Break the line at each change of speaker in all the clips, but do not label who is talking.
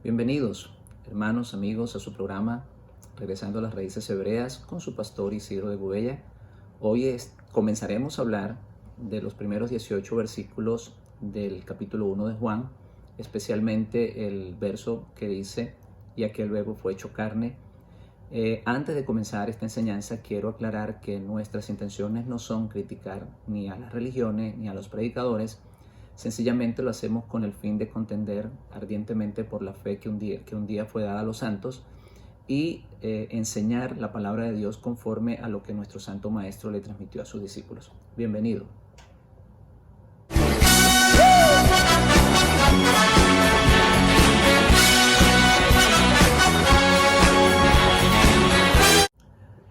Bienvenidos, hermanos, amigos, a su programa Regresando a las Raíces Hebreas con su pastor Isidro de Gubella. Hoy comenzaremos a hablar de los primeros 18 versículos del capítulo 1 de Juan, especialmente el verso que dice: y aquel verbo fue hecho carne. Antes de comenzar esta enseñanza, quiero aclarar que nuestras intenciones no son criticar ni a las religiones ni a los predicadores. Sencillamente lo hacemos con el fin de contender ardientemente por la fe que un día fue dada a los santos y enseñar la palabra de Dios conforme a lo que nuestro Santo Maestro le transmitió a sus discípulos. Bienvenido.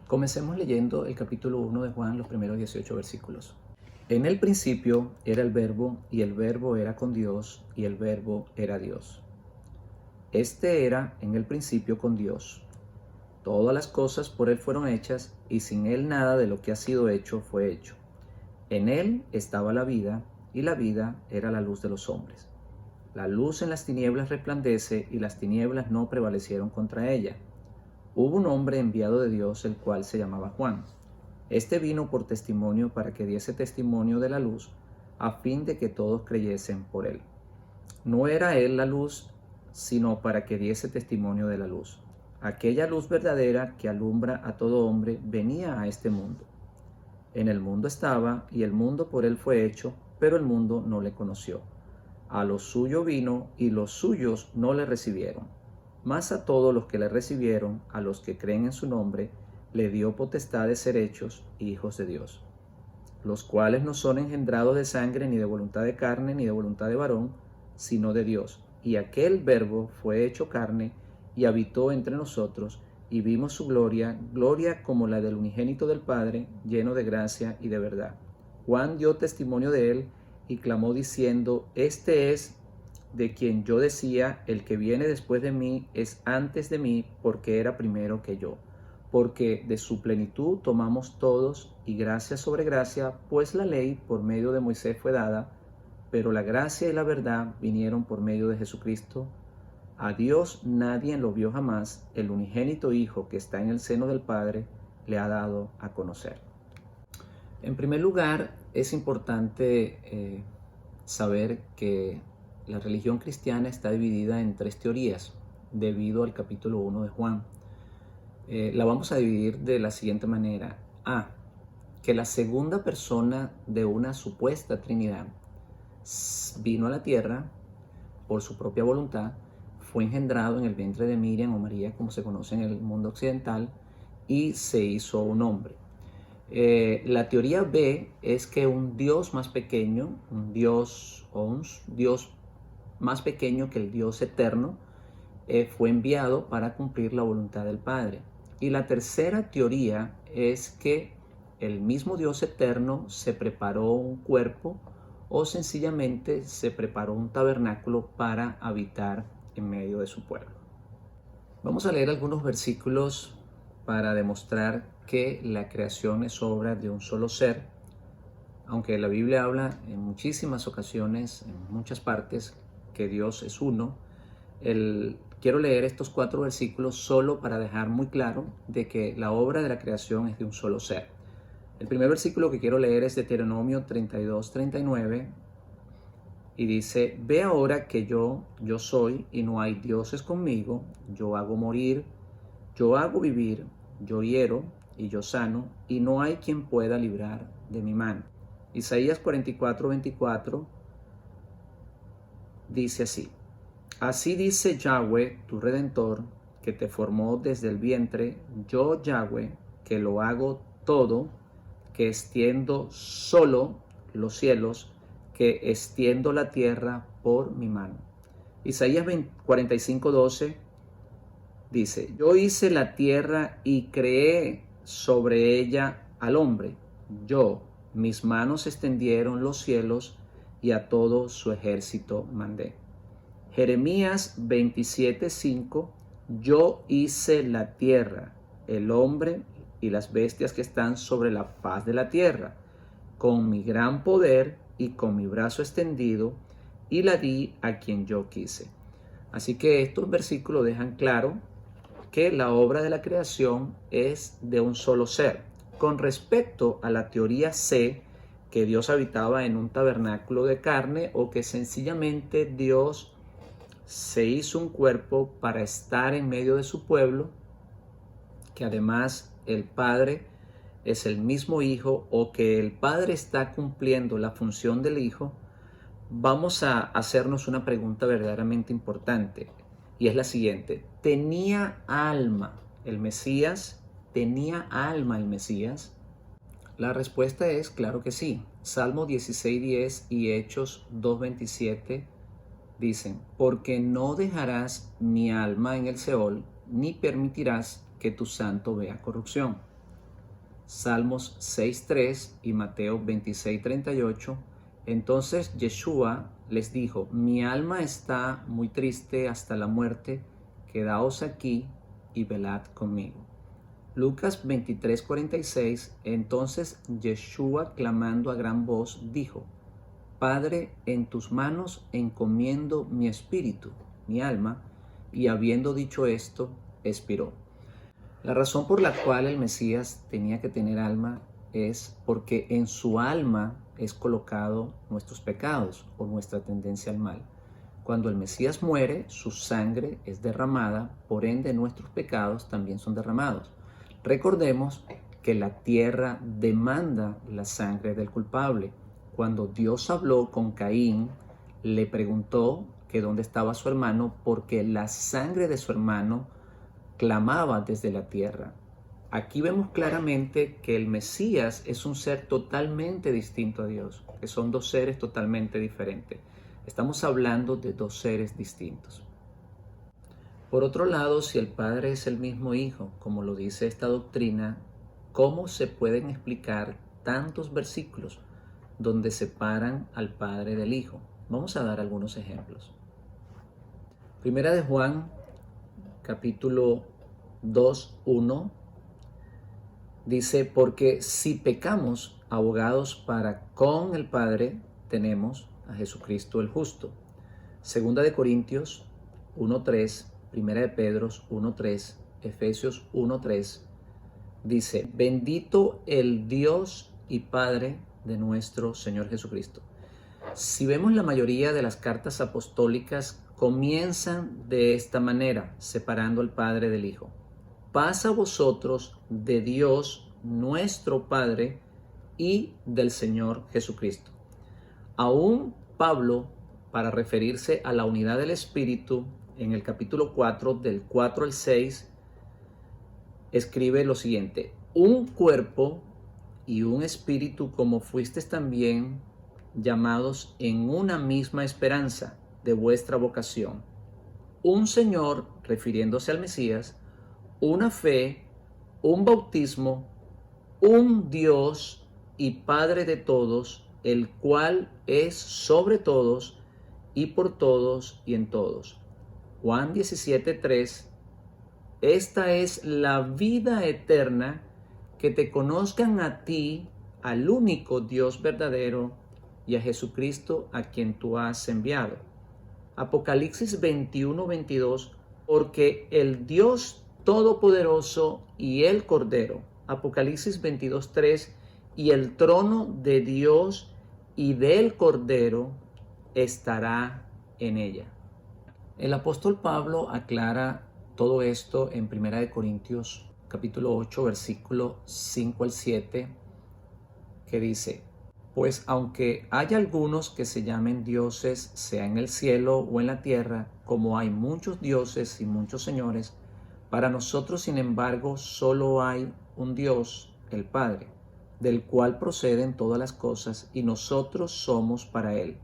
Comencemos leyendo el capítulo 1 de Juan, los primeros 18 versículos. En el principio era el Verbo, y el Verbo era con Dios, y el Verbo era Dios. Este era en el principio con Dios. Todas las cosas por Él fueron hechas, y sin Él nada de lo que ha sido hecho fue hecho. En Él estaba la vida, y la vida era la luz de los hombres. La luz en las tinieblas resplandece, y las tinieblas no prevalecieron contra ella. Hubo un hombre enviado de Dios, el cual se llamaba Juan. Este vino por testimonio para que diese testimonio de la luz, a fin de que todos creyesen por él. No era él la luz, sino para que diese testimonio de la luz. Aquella luz verdadera que alumbra a todo hombre venía a este mundo. En el mundo estaba, y el mundo por él fue hecho, pero el mundo no le conoció. A lo suyo vino, y los suyos no le recibieron. Mas a todos los que le recibieron, a los que creen en su nombre, le dio potestad de ser hechos hijos de Dios, los cuales no son engendrados de sangre, ni de voluntad de carne, ni de voluntad de varón, sino de Dios. Y aquel Verbo fue hecho carne, y habitó entre nosotros, y vimos su gloria, gloria como la del unigénito del Padre, lleno de gracia y de verdad. Juan dio testimonio de él, y clamó diciendo: Este es de quien yo decía, el que viene después de mí es antes de mí, porque era primero que yo. Porque de su plenitud tomamos todos, y gracia sobre gracia, pues la ley por medio de Moisés fue dada, pero la gracia y la verdad vinieron por medio de Jesucristo. A Dios nadie lo vio jamás, el unigénito Hijo que está en el seno del Padre le ha dado a conocer. En primer lugar, es importante saber que la religión cristiana está dividida en tres teorías, debido al capítulo 1 de Juan. La vamos a dividir de la siguiente manera. A, que la segunda persona de una supuesta Trinidad vino a la tierra por su propia voluntad, fue engendrado en el vientre de Miriam o María, como se conoce en el mundo occidental, y se hizo un hombre. La teoría B es que un Dios más pequeño, un Dios más pequeño que el Dios eterno, fue enviado para cumplir la voluntad del Padre. Y la tercera teoría es que el mismo Dios eterno se preparó un cuerpo o sencillamente se preparó un tabernáculo para habitar en medio de su pueblo. Vamos a leer algunos versículos para demostrar que la creación es obra de un solo ser, aunque la Biblia habla en muchísimas ocasiones, en muchas partes, que Dios es uno. Quiero leer estos 4 versículos solo para dejar muy claro de que la obra de la creación es de un solo ser. El primer versículo que quiero leer es de Deuteronomio 32:39 y dice: Ve ahora que yo soy y no hay dioses conmigo, yo hago morir, yo hago vivir, yo hiero y yo sano, y no hay quien pueda librar de mi mano. Isaías 44:24 dice así: Así dice Yahweh, tu Redentor, que te formó desde el vientre, yo Yahweh, que lo hago todo, que extiendo solo los cielos, que extiendo la tierra por mi mano. Isaías 45:12 dice: Yo hice la tierra y creé sobre ella al hombre. Yo, mis manos extendieron los cielos y a todo su ejército mandé. Jeremías 27:5: Yo hice la tierra, el hombre y las bestias que están sobre la faz de la tierra, con mi gran poder y con mi brazo extendido, y la di a quien yo quise. Así que estos versículos dejan claro que la obra de la creación es de un solo ser. Con respecto a la teoría C, que Dios habitaba en un tabernáculo de carne o que sencillamente Dios se hizo un cuerpo para estar en medio de su pueblo, que además el Padre es el mismo Hijo o que el Padre está cumpliendo la función del Hijo, vamos a hacernos una pregunta verdaderamente importante y es la siguiente: ¿tenía alma el Mesías? ¿Tenía alma el Mesías? La respuesta es claro que sí. Salmo 16:10 y Hechos 2:27 dicen: porque no dejarás mi alma en el Seol, ni permitirás que tu santo vea corrupción. Salmos 6:3 y Mateo 26:38. Entonces Yeshua les dijo: mi alma está muy triste hasta la muerte, quedaos aquí y velad conmigo. Lucas 23:46. Entonces Yeshua, clamando a gran voz, dijo: Padre, en tus manos encomiendo mi espíritu, mi alma. Y habiendo dicho esto, expiró. La razón por la cual el Mesías tenía que tener alma es porque en su alma es colocado nuestros pecados o nuestra tendencia al mal. Cuando el Mesías muere, su sangre es derramada, por ende nuestros pecados también son derramados. Recordemos que la tierra demanda la sangre del culpable. Cuando Dios habló con Caín, le preguntó que dónde estaba su hermano, porque la sangre de su hermano clamaba desde la tierra. Aquí vemos claramente que el Mesías es un ser totalmente distinto a Dios, que son dos seres totalmente diferentes. Estamos hablando de dos seres distintos. Por otro lado, si el Padre es el mismo Hijo, como lo dice esta doctrina, ¿cómo se pueden explicar tantos versículos donde separan al Padre del Hijo? Vamos a dar algunos ejemplos. Primera de Juan, capítulo 2:1, dice: porque si pecamos, abogados para con el Padre tenemos a Jesucristo el justo. Segunda de Corintios 1:3, Primera de Pedro 1:3, Efesios 1:3, dice: bendito el Dios y Padre de nuestro Señor Jesucristo. Si vemos, la mayoría de las cartas apostólicas comienzan de esta manera, separando al Padre del Hijo. Paz a vosotros de Dios nuestro Padre y del Señor Jesucristo. Aún Pablo, para referirse a la unidad del Espíritu, en el capítulo 4, del 4 al 6, escribe lo siguiente: un cuerpo y un espíritu, como fuisteis también llamados en una misma esperanza de vuestra vocación. Un Señor, refiriéndose al Mesías, una fe, un bautismo, un Dios y Padre de todos, el cual es sobre todos y por todos y en todos. Juan 17:3. Esta es la vida eterna, que te conozcan a ti, al único Dios verdadero, y a Jesucristo a quien tú has enviado. Apocalipsis 21:22. Porque el Dios Todopoderoso y el Cordero. Apocalipsis 22:3. Y el trono de Dios y del Cordero estará en ella. El apóstol Pablo aclara todo esto en 1 Corintios capítulo 8, versículo 5 al 7, que dice: pues aunque haya algunos que se llamen dioses, sea en el cielo o en la tierra, como hay muchos dioses y muchos señores, para nosotros, sin embargo, solo hay un Dios, el Padre, del cual proceden todas las cosas, y nosotros somos para Él,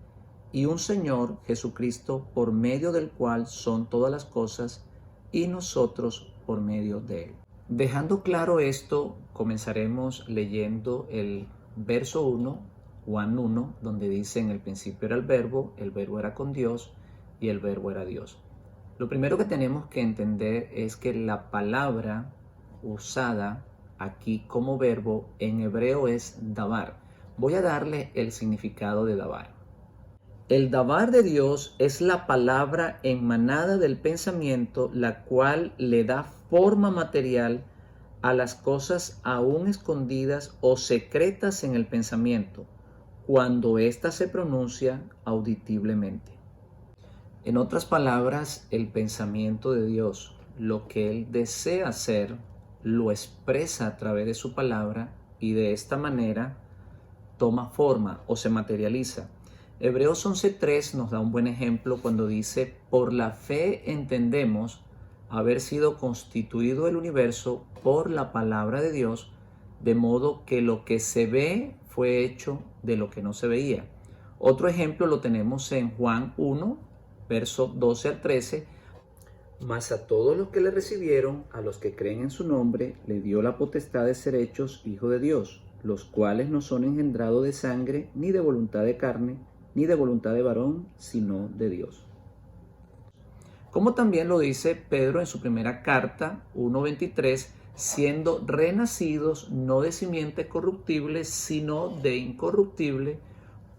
y un Señor, Jesucristo, por medio del cual son todas las cosas, y nosotros por medio de Él. Dejando claro esto, comenzaremos leyendo el verso 1, Juan 1, donde dice: en el principio era el verbo era con Dios, y el verbo era Dios. Lo primero que tenemos que entender es que la palabra usada aquí como verbo en hebreo es davar. Voy a darle el significado de davar. El dabar de Dios es la palabra emanada del pensamiento, la cual le da forma material a las cosas aún escondidas o secretas en el pensamiento, cuando ésta se pronuncia auditiblemente. En otras palabras, el pensamiento de Dios, lo que Él desea hacer, lo expresa a través de su palabra y de esta manera toma forma o se materializa. Hebreos 11:3 nos da un buen ejemplo cuando dice: por la fe entendemos haber sido constituido el universo por la palabra de Dios, de modo que lo que se ve fue hecho de lo que no se veía. Otro ejemplo lo tenemos en Juan 1, verso 12 al 13. Mas a todos los que le recibieron, a los que creen en su nombre, le dio la potestad de ser hechos hijos de Dios, los cuales no son engendrados de sangre, ni de voluntad de carne, ni de voluntad de varón, sino de Dios. Como también lo dice Pedro en su primera carta, 1:23, siendo renacidos no de simiente corruptible, sino de incorruptible,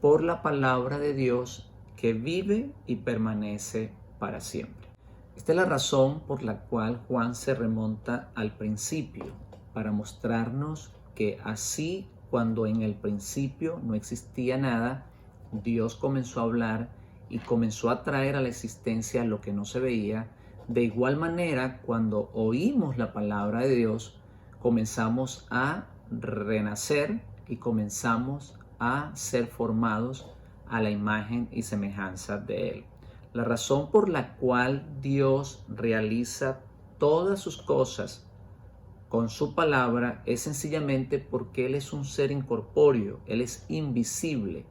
por la palabra de Dios que vive y permanece para siempre. Esta es la razón por la cual Juan se remonta al principio, para mostrarnos que así cuando en el principio no existía nada, Dios comenzó a hablar y comenzó a traer a la existencia lo que no se veía. De igual manera, cuando oímos la palabra de Dios, comenzamos a renacer y comenzamos a ser formados a la imagen y semejanza de Él. La razón por la cual Dios realiza todas sus cosas con su palabra es sencillamente porque Él es un ser incorpóreo, Él es invisible,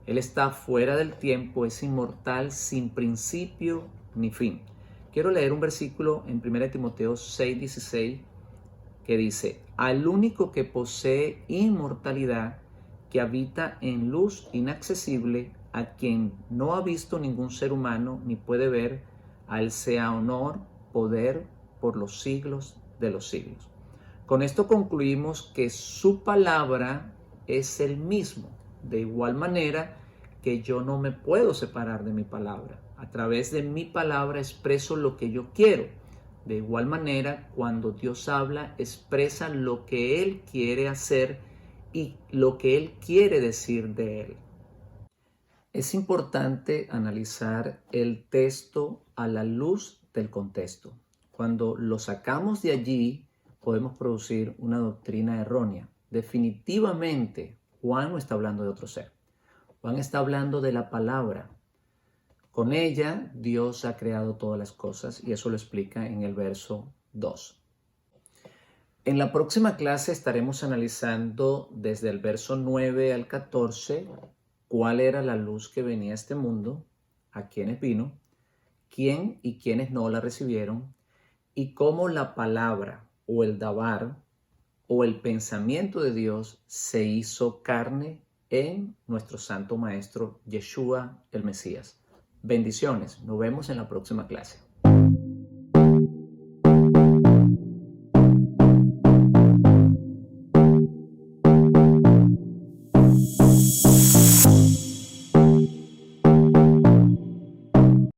Él está fuera del tiempo, es inmortal, sin principio ni fin. Quiero leer un versículo en 1 Timoteo 6:16 que dice: al único que posee inmortalidad, que habita en luz inaccesible, a quien no ha visto ningún ser humano ni puede ver, a Él sea honor, poder por los siglos de los siglos. Con esto concluimos que su palabra es el mismo. De igual manera que yo no me puedo separar de mi palabra. A través de mi palabra expreso lo que yo quiero. De igual manera, cuando Dios habla, expresa lo que Él quiere hacer y lo que Él quiere decir de Él. Es importante analizar el texto a la luz del contexto. Cuando lo sacamos de allí, podemos producir una doctrina errónea. Definitivamente, Juan no está hablando de otro ser. Juan está hablando de la palabra. Con ella, Dios ha creado todas las cosas y eso lo explica en el verso 2. En la próxima clase estaremos analizando desde el verso 9 al 14 cuál era la luz que venía a este mundo, a quiénes vino, quién y quiénes no la recibieron y cómo la palabra o el dabar o el pensamiento de Dios se hizo carne en nuestro santo maestro Yeshua el Mesías. Bendiciones, nos vemos en la próxima clase.